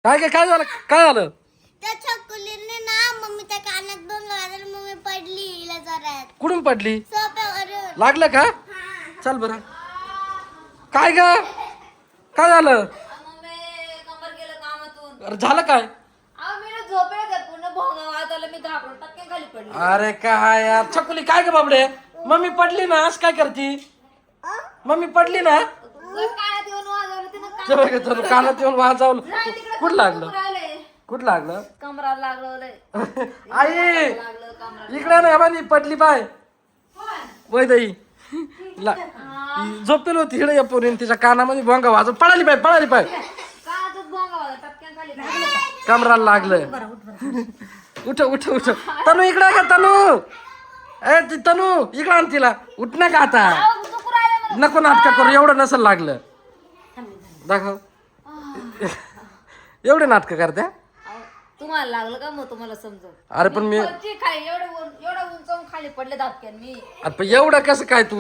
काय झालं काय झालं? त्या छकुलीने ना मम्मीच्या कानात बोंग वाजवलं, मम्मी पडली हिला जोरात कुठून पडली? सोप्यावरून. लागलं का? चल बरं. काय ग काय झालं? कंबर गेलं कामातून. अरे झालं काय? मी झोपेला होते, पूर्ण भोंगा वाजवला, मी घाबरून टक्के खाली पडली. अरे काय यार छकुली काय ग बाबडे? मम्मी पडली ना आज काय करती? मम्मी पडली ना कानात येऊन वाजवलं तिनं. चल कानात येऊन वाजवलं. कुठं लागलं? राहिले कुठं लागलं? कमराला लागलं लय. आई लागलं कमरा. इकडे ना बाई पडली पाय वैदई झोपेल होती हिडे पोरीन तिच्या कानामध्ये भोंगा वाजव पळाली पाय कानातच भोंगा वाजवला, टपक्यान खाली पडली. कमराला लागलं. उठ तनू इकडे का तनू? ए ती तनू इकडे आण तिला. उठ ना का आता? अहो, दुखू राहिलं मला. नको नाटक करू एवढं नसेल लागलं. दाखव एवढे नाटक करत्या. अहो, तुम्हाला लागलं का मग तुम्हाला समजव. अरे पण मी खाली एवढं उंचावून खाली पडले धपक्यान मी. अरे पण एवढं कसं काय तू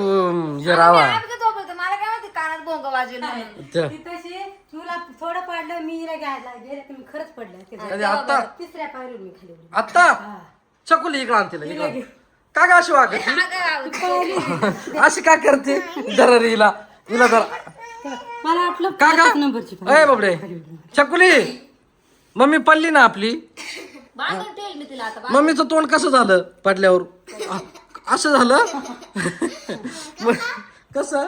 हे रावा? आम्ही झोपले, मला काय माहिती कानात भोंगा वाजवेल म्हणून. ती तशी तुला थोडं पडलं, मी हिला घ्यायला गेले तर मी खरंच पडलं. कधी आता तिसऱ्या पायरीवर मी खाली उडी. आता चकुली इकडं आण तिला इकडं. का ग अशी वागत? अशी का करते? धर रे हिला धर. मला वाटलं का पाचच नंबरची का? ए बाबडे चकुली मम्मी पडली ना आपली. बांधून ठेवली मी तिला आता. मम्मीचं तोंड कसं झालं पडल्यावर? असं झालं कसं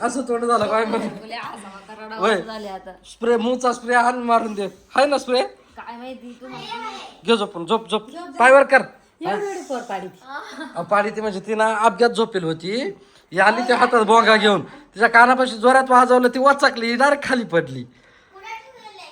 असं तोंड झालं काय बोले, असावा कराडा वय. वाजू झाले आता. स्प्रे मूचा स्प्रे आण मारून दे. हाय ना स्प्रे? काय माहिती तुम्हाला. घे झोपून झोप पायवर कर. एवढी पोर पाडी पाडी ती म्हणजे ती ना अपघात झोपेल होती. ही आली त्या हातात भोंगा घेऊन तिच्या कानापाशी जोरात वाजवलं, ती वाचकली डायरेक्ट खाली पडली.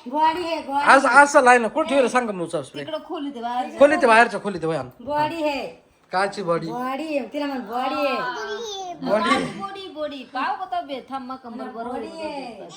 बॉडी आहे बॉडी. आज असं लाय ना कुठे सांग मूचा स्प्रे. तिकडं खोली ते बाहेर. खोली ते बाहेरच्या खोली ते वयान बॉडी आहे काची बॉडी बॉडी आहे तिला म्हण बॉडी आहे बॉडी बोडी पाव का तब्येत थांबा कंबर बरोबर बॉडी आहे.